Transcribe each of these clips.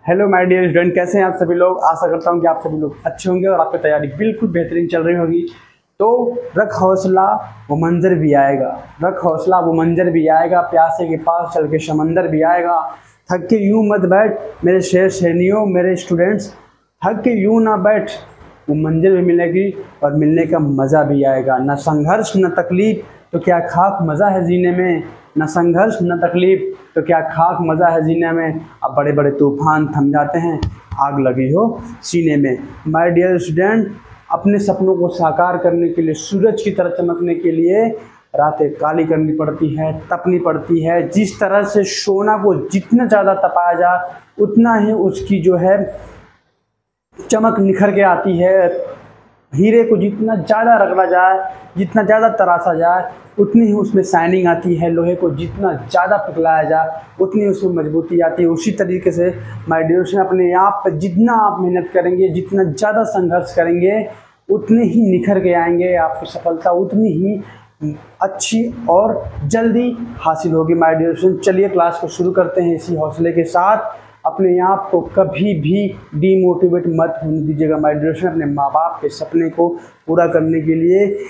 Hello my dear student, कैसे हैं आप सभी लोग। आशा करता हूं कि आप सभी लोग अच्छे होंगे और आपकी तैयारी बिल्कुल बेहतरीन चल रही होगी। तो रख हौसला वो मंजर भी आएगा, रख हौसला वो मंजर भी आएगा, प्यासे के पास चल के समंदर भी आएगा। थक के यूं मत बैठ मेरे शेर शेरनियों, मेरे स्टूडेंट्स, थक के यूं ना बैठ, वो मंजिल भी मिलेगी और मिलने का मज़ा भी आएगा। न संघर्ष न तकलीफ तो क्या खाक मज़ा है जीने में, न संघर्ष न तकलीफ तो क्या खाक मज़ा है जीने में। अब बड़े बड़े तूफान थम जाते हैं, आग लगी हो सीने में। माय डियर स्टूडेंट, अपने सपनों को साकार करने के लिए, सूरज की तरह चमकने के लिए रातें काली करनी पड़ती है, तपनी पड़ती है। जिस तरह से सोना को जितना ज़्यादा तपाया जाए उतना ही उसकी जो है चमक निखर के आती है। हीरे को जितना ज़्यादा रगड़ा जाए, जितना ज़्यादा तराशा जाए उतनी ही उसमें शाइनिंग आती है। लोहे को जितना ज़्यादा पिघलाया जाए उतनी उसमें मजबूती आती है। उसी तरीके से माय डियर स्टूडेंट, अपने आप पर जितना आप मेहनत करेंगे, जितना ज़्यादा संघर्ष करेंगे उतने ही निखर के आएंगे। आपकी सफलता उतनी ही अच्छी और जल्दी हासिल होगी। माय डियर स्टूडेंट, चलिए क्लास को शुरू करते हैं इसी हौसले के साथ। अपने आप को कभी भी डीमोटिवेट मत होने दीजिएगा माय डियर स्टूडेंट। अपने माँ बाप के सपने को पूरा करने के लिए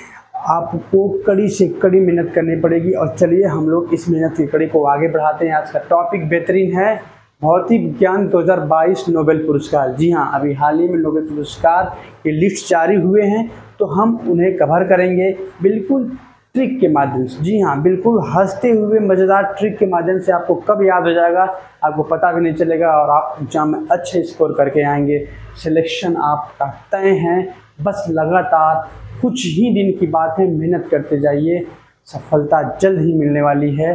आपको कड़ी से कड़ी मेहनत करनी पड़ेगी। और चलिए हम लोग इस मेहनत की कड़ी को आगे बढ़ाते हैं। आज का टॉपिक बेहतरीन है, भौतिक विज्ञान 2022 नोबेल पुरस्कार। जी हाँ, अभी हाल ही में नोबेल पुरस्कार के लिस्ट जारी हुए हैं, तो हम उन्हें कवर करेंगे बिल्कुल ट्रिक के माध्यम से। जी हाँ, बिल्कुल हंसते हुए मज़ेदार ट्रिक के माध्यम से। आपको कब याद हो जाएगा आपको पता भी नहीं चलेगा और आप एग्जाम में अच्छे स्कोर करके आएंगे। सिलेक्शन आपका तय है, बस लगातार कुछ ही दिन की बात है, मेहनत करते जाइए, सफलता जल्द ही मिलने वाली है।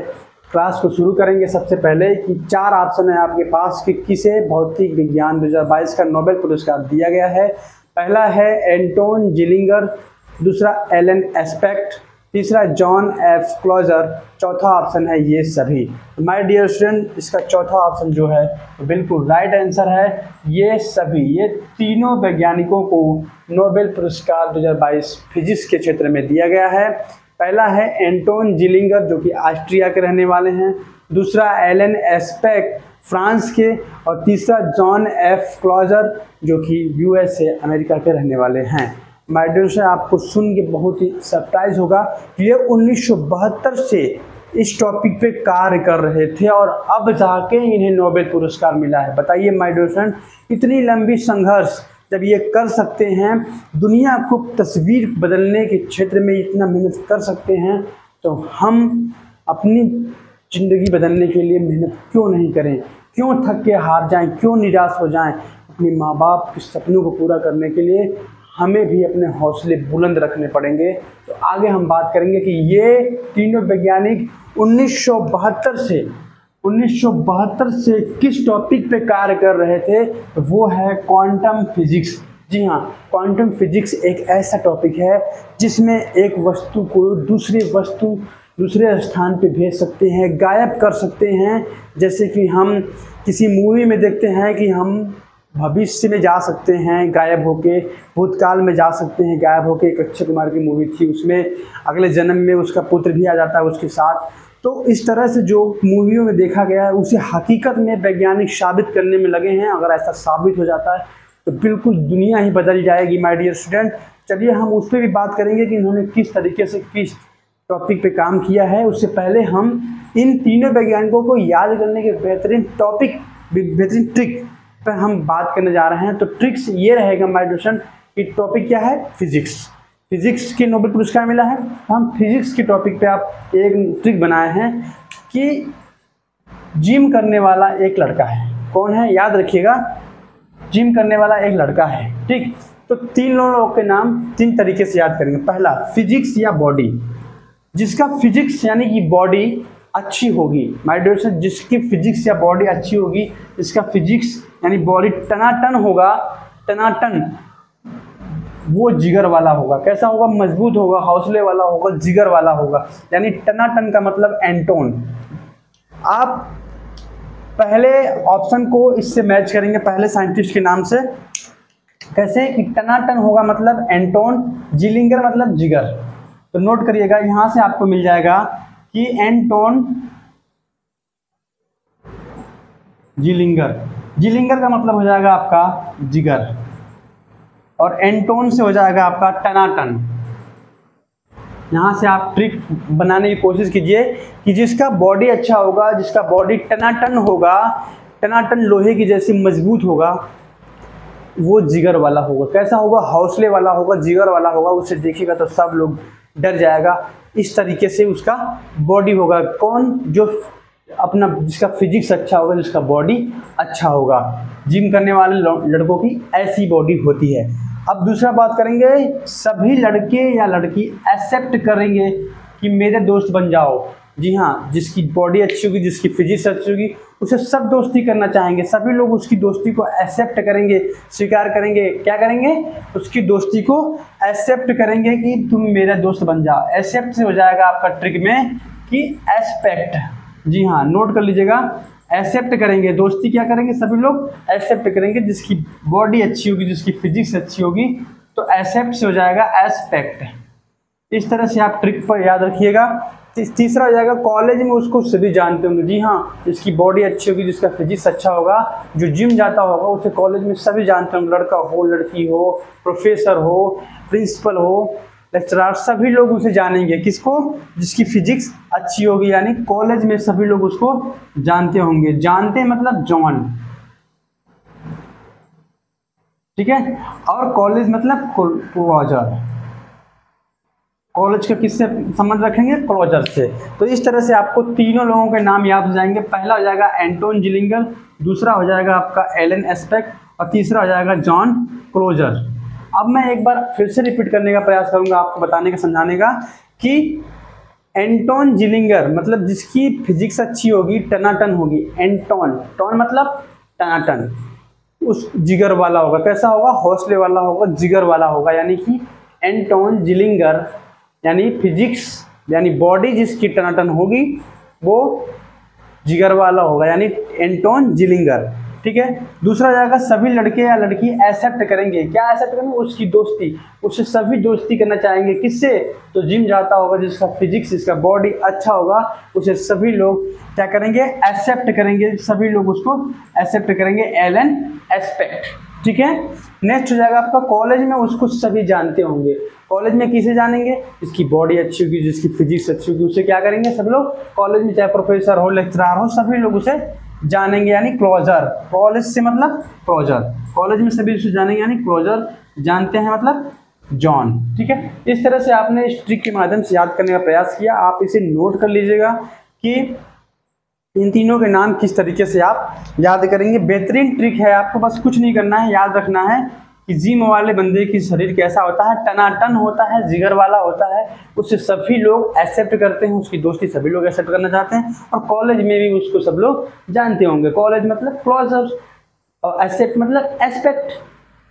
क्लास को शुरू करेंगे। सबसे पहले कि 4 ऑप्शन है आपके पास कि किसे भौतिक विज्ञान 2022 का नोबेल पुरस्कार दिया गया है। पहला है एंटोन जिलिंगर, दूसरा एलन एस्पेक्ट, तीसरा जॉन एफ क्लोजर, चौथा ऑप्शन है ये सभी। माय डियर स्टूडेंट, इसका चौथा ऑप्शन जो है तो बिल्कुल राइट आंसर है, ये सभी। ये तीनों वैज्ञानिकों को नोबेल पुरस्कार 2022 फिजिक्स के क्षेत्र में दिया गया है। पहला है एंटोन जिलिंगर जो कि ऑस्ट्रिया के रहने वाले हैं, दूसरा एलन एस्पेक्ट फ्रांस के, और तीसरा जॉन एफ क्लोजर जो कि यूएसए अमेरिका के रहने वाले हैं। माय डियर स्टूडेंट, आपको सुन के बहुत ही सरप्राइज होगा कि ये 1972 से इस टॉपिक पे कार्य कर रहे थे और अब जाके इन्हें नोबेल पुरस्कार मिला है। बताइए माय डियर स्टूडेंट, इतनी लंबी संघर्ष जब ये कर सकते हैं, दुनिया को तस्वीर बदलने के क्षेत्र में इतना मेहनत कर सकते हैं, तो हम अपनी ज़िंदगी बदलने के लिए मेहनत क्यों नहीं करें? क्यों थक के हार जाएं? क्यों निराश हो जाएं? अपने माँ बाप के सपनों को पूरा करने के लिए हमें भी अपने हौसले बुलंद रखने पड़ेंगे। तो आगे हम बात करेंगे कि ये तीनों वैज्ञानिक 1972 से किस टॉपिक पे कार्य कर रहे थे। तो वो है क्वांटम फिजिक्स। जी हाँ, क्वांटम फिजिक्स एक ऐसा टॉपिक है जिसमें एक वस्तु को दूसरे स्थान पे भेज सकते हैं, गायब कर सकते हैं। जैसे कि हम किसी मूवी में देखते हैं कि हम भविष्य में जा सकते हैं गायब होके, भूतकाल में जा सकते हैं गायब होके। एक अक्षय कुमार की मूवी थी, उसमें अगले जन्म में उसका पुत्र भी आ जाता है उसके साथ। तो इस तरह से जो मूवियों में देखा गया है उसे हकीकत में वैज्ञानिक साबित करने में लगे हैं। अगर ऐसा साबित हो जाता है तो बिल्कुल दुनिया ही बदल जाएगी माय डियर स्टूडेंट। चलिए हम उस पर भी बात करेंगे कि इन्होंने किस तरीके से किस टॉपिक पे काम किया है। उससे पहले हम इन तीनों वैज्ञानिकों को याद करने के बेहतरीन ट्रिक पर हम बात करने जा रहे हैं। तो ट्रिक्स ये रहेगा माय डियर स्टूडेंट कि टॉपिक क्या है, फिजिक्स के नोबेल पुरस्कार मिला है। हम फिजिक्स के टॉपिक पे आप एक ट्रिक बनाए हैं कि जिम करने वाला एक लड़का है। कौन है? याद रखिएगा, जिम करने वाला एक लड़का है। ठीक, तो 3 लोगों के नाम 3 तरीके से याद करेंगे। पहला फिजिक्स या बॉडी, जिसका फिजिक्स यानी कि बॉडी अच्छी होगी। माय डियर स्टूडेंट, जिसकी फिजिक्स या बॉडी अच्छी होगी, जिसका फिजिक्स यानी बॉडी टनाटन होगा, टनाटन, वो जिगर वाला होगा। कैसा होगा? मजबूत होगा, हौसले वाला होगा, जिगर वाला होगा। यानी टनाटन का मतलब एंटोन। आप पहले ऑप्शन को इससे मैच करेंगे, पहले साइंटिस्ट के नाम से। कैसे? कि टनाटन होगा मतलब एंटोन, जिलिंगर मतलब जिगर। तो नोट करिएगा, यहां से आपको मिल जाएगा कि एंटोन जिलिंगर। जिलिंगर का मतलब हो जाएगा आपका जिगर, और एंटोन से हो जाएगा आपका टनाटन। यहाँ से आप ट्रिक बनाने की कोशिश कीजिए कि जिसका बॉडी अच्छा होगा, जिसका बॉडी टनाटन होगा, टनाटन लोहे की जैसी मजबूत होगा, वो जिगर वाला होगा। कैसा होगा? हौसले वाला होगा, जिगर वाला होगा। उसे देखिएगा तो सब लोग डर जाएगा। इस तरीके से उसका बॉडी होगा। कौन? जो अपना जिसका फिजिक्स अच्छा होगा, जिसका बॉडी अच्छा होगा। जिम करने वाले लड़कों की ऐसी बॉडी होती है। अब दूसरा बात करेंगे, सभी लड़के या लड़की एक्सेप्ट करेंगे कि मेरे दोस्त बन जाओ। जी हाँ, जिसकी बॉडी अच्छी होगी, जिसकी फिजिक्स अच्छी होगी, उसे सब दोस्ती करना चाहेंगे। सभी लोग उसकी दोस्ती को एक्सेप्ट करेंगे, स्वीकार करेंगे। क्या करेंगे? उसकी दोस्ती को एक्सेप्ट करेंगे कि तुम मेरा दोस्त बन जाओ। एक्सेप्ट से हो जाएगा आपका ट्रिक में कि एस्पेक्ट। जी हाँ, नोट कर लीजिएगा। एक्सेप्ट करेंगे, दोस्ती क्या करेंगे? सभी लोग एक्सेप्ट करेंगे। जिसकी बॉडी अच्छी होगी, जिसकी फिजिक्स अच्छी होगी, तो एक्सेप्ट से हो जाएगा एस्पेक्ट। इस तरह से आप ट्रिक पर याद रखिएगा। तीसरा हो जाएगा, कॉलेज में उसको सभी जानते होंगे। जी हाँ, जिसकी बॉडी अच्छी होगी, जिसका फिजिक्स अच्छा होगा, जो जिम जाता होगा, उसे कॉलेज में सभी जानते होंगे। लड़का हो, लड़की हो, प्रोफेसर हो, प्रिंसिपल हो, लेक्चरर, सभी लोग उसे जानेंगे। किसको? जिसकी फिजिक्स अच्छी होगी। यानी कॉलेज में सभी लोग उसको जानते होंगे। जानते मतलब जॉन, ठीक है। और कॉलेज मतलब क्लोजर। कॉलेज का किससे संबंध रखेंगे? क्लोजर से। तो इस तरह से आपको तीनों लोगों के नाम याद हो जाएंगे। पहला हो जाएगा एंटोन जिलिंगर, दूसरा हो जाएगा आपका एलन एस्पेक्ट, और तीसरा हो जाएगा जॉन क्लोजर। अब मैं एक बार फिर से रिपीट करने का प्रयास करूंगा, आपको बताने का, समझाने का, कि एंटोन जिलिंगर मतलब जिसकी फिजिक्स अच्छी होगी, टनाटन होगी। एंटोन, टोन मतलब टनाटन, उस जिगर वाला होगा। कैसा होगा? हौसले वाला होगा, जिगर वाला होगा। यानी कि एंटोन जिलिंगर यानी फिजिक्स यानी बॉडी जिसकी टनाटन होगी, वो जिगर वाला होगा, यानी एंटोन जिलिंगर। ठीक है। दूसरा जाएगा, सभी लड़के या लड़की एक्सेप्ट करेंगे। क्या एक्सेप्ट करेंगे? उसकी दोस्ती, उससे सभी दोस्ती करना चाहेंगे। किससे? तो जिम जाता होगा, जिसका फिजिक्स, जिसका बॉडी अच्छा होगा, उसे सभी लोग क्या करेंगे? एक्सेप्ट करेंगे। सभी लोग उसको एक्सेप्ट करेंगे, एलन एस्पेक्ट। ठीक है। नेक्स्ट हो जाएगा आपका, कॉलेज में उसको सभी जानते होंगे। कॉलेज में किसे जानेंगे? जिसकी बॉडी अच्छी होगी, जिसकी फिजिक्स अच्छी होगी, उसे क्या करेंगे? सब लोग कॉलेज में, चाहे प्रोफेसर हो, लेक्चरर हो, सभी लोग उसे जानेंगे, यानी क्लोजर। कॉलेज से मतलब क्लोजर, कॉलेज में सभी उसे जानेंगे, यानी क्लोजर। जानते हैं मतलब जॉन। ठीक है। इस तरह से आपने इस ट्रिक के माध्यम से याद करने का प्रयास किया। आप इसे नोट कर लीजिएगा कि इन तीनों के नाम किस तरीके से आप याद करेंगे। बेहतरीन ट्रिक है, आपको बस कुछ नहीं करना है, याद रखना है कि जिम वाले बंदे की शरीर कैसा होता है? टनाटन होता है, जिगर वाला होता है। उससे सभी लोग एक्सेप्ट करते हैं, उसकी दोस्ती सभी लोग एक्सेप्ट करना चाहते हैं। और कॉलेज में भी उसको सब लोग जानते होंगे। कॉलेज मतलब क्लोजर, और एक्सेप्ट मतलब एस्पेक्ट,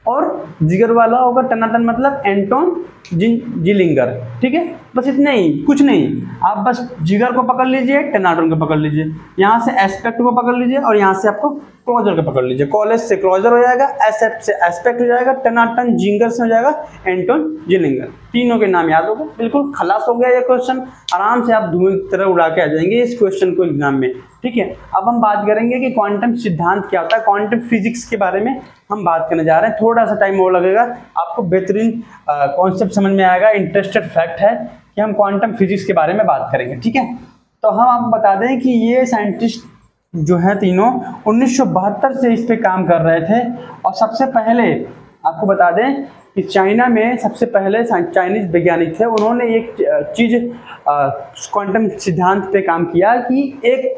और जिगर वाला होगा टनाटन मतलब एंटोन जिलिंगर। ठीक है। बस इतना ही, कुछ नहीं। आप बस जिगर को पकड़ लीजिए, टनाटन को पकड़ लीजिए, यहाँ से एस्पेक्ट को पकड़ लीजिए, और यहाँ से आपको क्लोजर को पकड़ लीजिए। कॉलेज से क्लोजर हो जाएगा, एसेप्ट से एस्पेक्ट हो जाएगा, टनाटन जिंगर से हो जाएगा एंटोन जिलिंगर। तीनों के नाम याद हो गए। बिल्कुल खलास हो गया ये क्वेश्चन। आराम से आप धुएं की तरह उड़ा के आ जाएंगे इस क्वेश्चन को एग्जाम में। ठीक है। अब हम बात करेंगे कि क्वांटम सिद्धांत क्या होता है। क्वांटम फिजिक्स के बारे में हम बात करने जा रहे हैं। थोड़ा सा टाइम और लगेगा, आपको बेहतरीन कॉन्सेप्ट समझ में आएगा। इंटरेस्टेड फैक्ट है कि हम क्वांटम फिजिक्स के बारे में बात करेंगे। ठीक है। तो हम आपको बता दें कि ये साइंटिस्ट जो है तीनों 1972 से इस पे काम कर रहे थे। और सबसे पहले आपको बता दें कि चाइना में सबसे पहले चाइनीज वैज्ञानिक थे। उन्होंने एक चीज़ क्वांटम सिद्धांत पे काम किया कि एक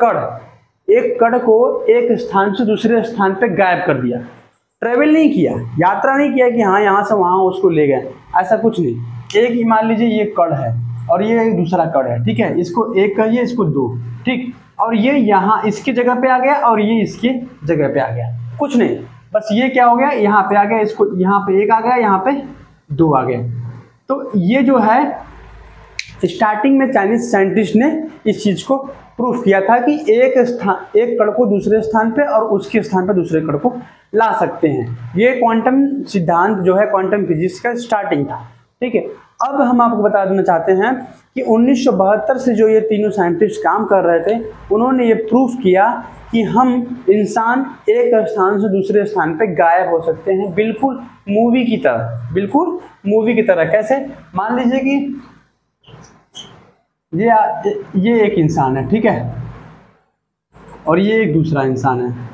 कण को एक स्थान से दूसरे स्थान पे गायब कर दिया। ट्रेवल नहीं किया, यात्रा नहीं किया कि हाँ यहाँ से वहाँ उसको ले गए, ऐसा कुछ नहीं। एक ही मान लीजिए ये कण है और ये एक दूसरा कण है। ठीक है। इसको एक कहिए, इसको दो। ठीक। और ये यहाँ इसकी जगह पे आ गया और ये इसकी जगह पे आ गया। कुछ नहीं, बस ये क्या हो गया, यहाँ पे आ गया, इसको यहाँ पे एक आ गया, यहाँ पे दो आ गया। तो ये जो है स्टार्टिंग में चाइनीज साइंटिस्ट ने इस चीज़ को प्रूफ किया था कि एक कण को दूसरे स्थान पे और उसके स्थान पे दूसरे कण को ला सकते हैं। ये क्वांटम सिद्धांत जो है क्वांटम फिजिक्स का स्टार्टिंग था। ठीक है। अब हम आपको बता देना चाहते हैं कि 1972 से जो ये तीनों साइंटिस्ट काम कर रहे थे, उन्होंने ये प्रूफ किया कि हम इंसान एक स्थान से दूसरे स्थान पे गायब हो सकते हैं, बिल्कुल मूवी की तरह, बिल्कुल मूवी की तरह। कैसे? मान लीजिए कि ये एक इंसान है, ठीक है, और ये एक दूसरा इंसान है,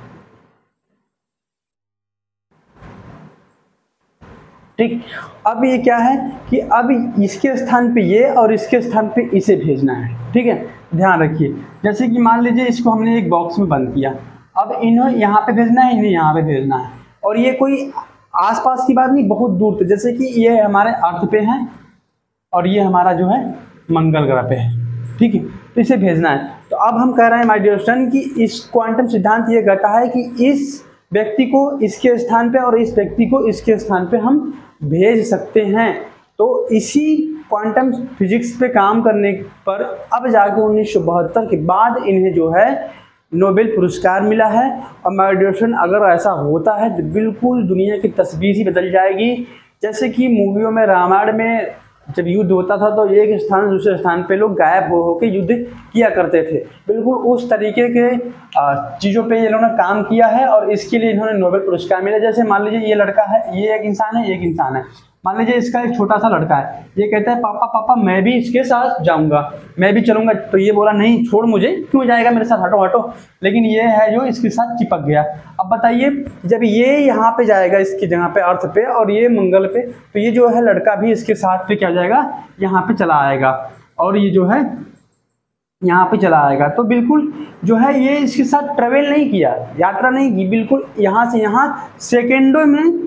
ठीक। अब ये क्या है कि अब इसके स्थान पे ये और इसके स्थान पे इसे भेजना है, ठीक है। ध्यान रखिए, जैसे कि मान लीजिए इसको हमने एक बॉक्स में बंद किया, अब इन्हें यहाँ पे भेजना है, इन्हें यहाँ पे भेजना है, और ये कोई आसपास की बात नहीं, बहुत दूर पे, जैसे कि ये हमारे अर्थ पे है और ये हमारा जो है मंगल ग्रह पे है, ठीक है, तो इसे भेजना है। तो अब हम कह रहे हैं माय डियर स्टूडेंट कि इस क्वांटम सिद्धांत ये कहता है कि इस व्यक्ति को इसके स्थान पे और इस व्यक्ति को इसके स्थान पे हम भेज सकते हैं। तो इसी क्वांटम फिजिक्स पे काम करने पर अब जाके 1972 के बाद इन्हें जो है नोबेल पुरस्कार मिला है। और माय डियर स्टूडेंट, अगर ऐसा होता है तो बिल्कुल दुनिया की तस्वीर ही बदल जाएगी। जैसे कि मूवियों में, रामायण में जब युद्ध होता था तो एक स्थान दूसरे स्थान पे लोग गायब हो होकर युद्ध किया करते थे, बिल्कुल उस तरीके के चीज़ों पे ये लोगों ने काम किया है और इसके लिए इन्होंने नोबेल पुरस्कार मिला। जैसे मान लीजिए ये लड़का है, ये एक इंसान है, एक इंसान है। मान लीजिए इसका एक छोटा सा लड़का है, ये कहता है पापा पापा मैं भी इसके साथ जाऊंगा, मैं भी चलूंगा। तो ये बोला नहीं छोड़, मुझे क्यों जाएगा मेरे साथ, हटो हटो। लेकिन ये है जो इसके साथ चिपक गया। अब बताइए, जब ये यहाँ पे जाएगा इसकी जगह पे, अर्थ पे, और ये मंगल पे, तो ये जो है लड़का भी इसके साथ पे क्या हो जाएगा, यहाँ पे चला आएगा, और ये जो है यहाँ पे चला आएगा। तो बिल्कुल जो है ये इसके साथ ट्रेवल नहीं किया, यात्रा नहीं की, बिल्कुल यहाँ से यहाँ सेकेंडों में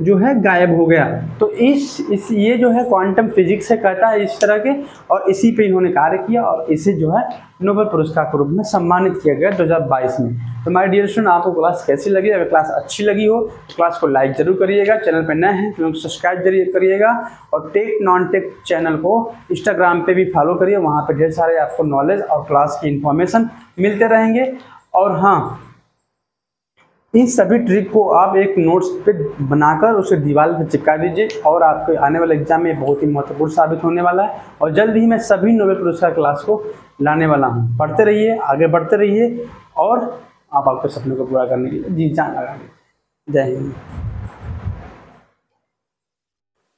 जो है गायब हो गया। तो इस ये जो है क्वांटम फिजिक्स से कहता है इस तरह के, और इसी पे इन्होंने कार्य किया और इसे जो है नोबेल पुरस्कार के रूप में सम्मानित किया गया 2022 में। तो माय डियर स्टूडेंट, आपको क्लास कैसी लगी? अगर क्लास अच्छी लगी हो तो क्लास को लाइक जरूर करिएगा, चैनल पर नए हैं तो सब्सक्राइब जरूर करिएगा, और टेक नॉन टेक चैनल को इंस्टाग्राम पे भी फॉलो करिए, वहाँ पर ढेर सारे आपको नॉलेज और क्लास की इंफॉर्मेशन मिलते रहेंगे। और हाँ, इन सभी ट्रिक को आप एक नोट्स पे बनाकर उसे दीवार पे चिपका दीजिए, और आपके आने वाले एग्जाम में बहुत ही महत्वपूर्ण साबित होने वाला है। और जल्द ही मैं सभी नोबेल पुरस्कार क्लास को लाने वाला हूँ। पढ़ते रहिए, आगे बढ़ते रहिए, और आप आपके सपनों को पूरा करने के लिए जी जान लगाइए। जय हिंद।